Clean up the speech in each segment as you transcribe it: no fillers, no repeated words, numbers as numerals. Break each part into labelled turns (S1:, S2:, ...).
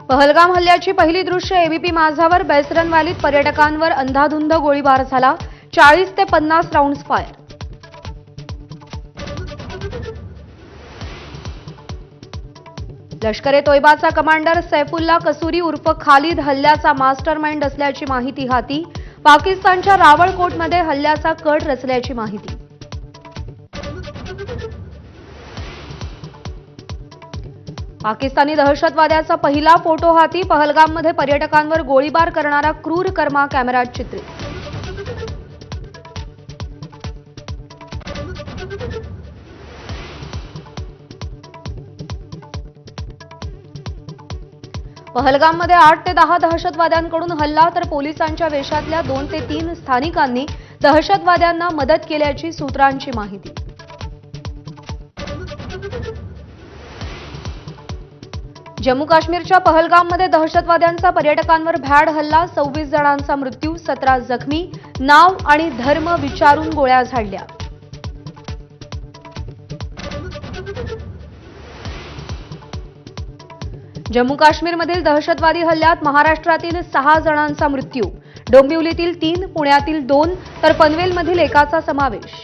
S1: पहलगाम हल्ल्याची पहिली दृश्य एबीपी माझावर. बेसरन व्हॅलीत पर्यटकांवर अंधाधुंद गोळीबार झाला. 40 ते 50 राऊंड्स फायर. लष्कर-ए तोयबाचा कमांडर सैफुल्ला कसुरी उर्फ खालिद हल्ल्याचा मास्टरमाइंड असल्याची माहिती हाती. पाकिस्तानच्या रावळकोटमध्ये हल्ल्याचा कट रचल्याची माहिती. पाकिस्तानी दहशतवाद्याचा पहिला फोटो हाती. पहलगाममध्ये पर्यटकांवर गोळीबार करणारा क्रूर कर्मा कॅमेऱ्यात चित्रित. पहलगाममध्ये 8 ते 10 दहशतवाद्यांकडून हल्ला तर पोलिसांच्या वेशातल्या 2 ते 3 स्थानिकांनी दहशतवाद्यांना मदत केल्याची सूत्रांची माहिती. जम्मू काश्मीरच्या पहलगाममध्ये दहशतवाद्यांचा पर्यटकांवर भ्याड हल्ला. 26 जणांचा मृत्यू, 17 जखमी. नाव आणि धर्म विचारून गोळ्या झाडल्या. जम्मू काश्मीरमधील दहशतवादी हल्ल्यात महाराष्ट्रातील 6 जणांचा मृत्यू. डोंबिवलीतील 3, पुण्यातील 2 तर पनवेलमधील एकाचा समावेश.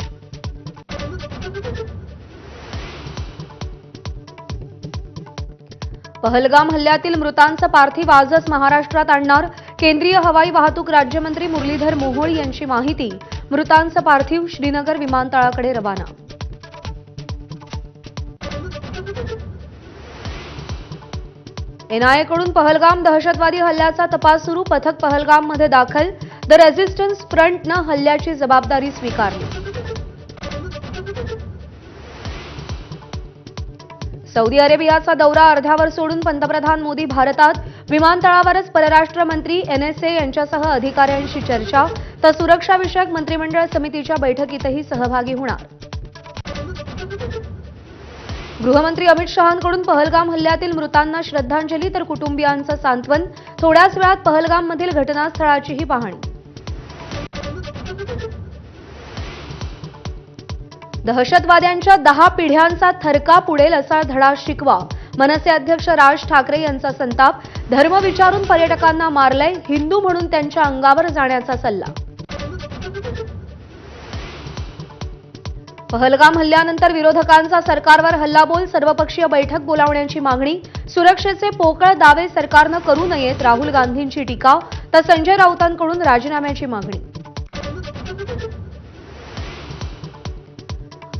S1: पहलगाम हल्ल्यातील मृतांचं पार्थिव आजच महाराष्ट्रात आणणार. केंद्रीय हवाई वाहतूक राज्यमंत्री मुरलीधर मोहोळ यांची माहिती. मृतांचं पार्थिव श्रीनगर विमानतळाकडे रवाना. एनआयएकडून पहलगाम दहशतवादी हल्ल्याचा तपास सुरू. पथक पहलगाममध्ये दाखल. द रेझिस्टन्स फ्रंटनं हल्ल्याची जबाबदारी स्वीकारली. सौदी अरेबियाचा दौरा अर्ध्यावर सोडून पंतप्रधान मोदी भारतात. विमानतळावरच परराष्ट्र मंत्री एनएसए यांच्यासह अधिकाऱ्यांशी चर्चा तर सुरक्षाविषयक मंत्रिमंडळ समितीच्या बैठकीतही सहभागी होणार. गृहमंत्री अमित शहांकडून पहलगाम हल्ल्यातील मृतांना श्रद्धांजली तर कुटुंबियांचं सांत्वन. थोड्याच वेळात पहलगाममधील घटनास्थळाचीही पाहणी. दहशतवाद्यांच्या 10 पिढ्यांचा थरकाप उडेल असा धडा शिकवा. मनसे अध्यक्ष राज ठाकरे यांचा संताप. धर्म विचारून पर्यटकांना मारलंय. हिंदू म्हणून त्यांच्या अंगावर जाण्याचा सल्ला. पहलगाम हल्ल्यानंतर विरोधकांचा सरकारवर हल्लाबोल. सर्वपक्षीय बैठक बोलावण्याची मागणी. सुरक्षेचे पोकळ दावे सरकारनं करू नयेत. राहुल गांधींची टीका तर संजय राऊतांकडून राजीनाम्याची मागणी.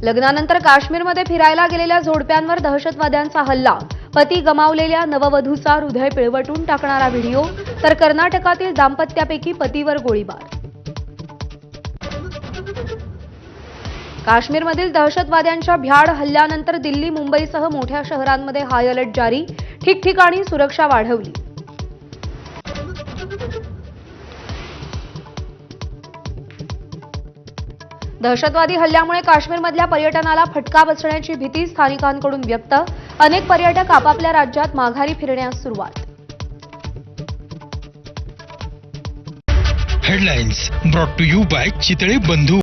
S1: लग्नानंतर काश्मीरमध्ये फिरायला गेलेल्या जोडप्यांवर दहशतवाद्यांचा हल्ला. पती गमावलेल्या नववधूचा हृदय पिळवटून टाकणारा व्हिडिओ तर कर्नाटकातील दाम्पत्यापैकी पतीवर गोळीबार. काश्मीरमधील दहशतवाद्यांच्या भ्याड हल्ल्यानंतर दिल्ली, मुंबईसह मोठ्या शहरांमध्ये हाय अलर्ट जारी. ठिकठिकाणी सुरक्षा वाढवली. दहशतवादी हल्ल्यामुळे काश्मीरमधल्या पर्यटनाला फटका बसण्याची भीती स्थानिकांकडून व्यक्त. अनेक पर्यटक आपापल्या राज्यात माघारी फिरण्यास सुरुवात.
S2: Headlines brought to you by Chitale बंधू.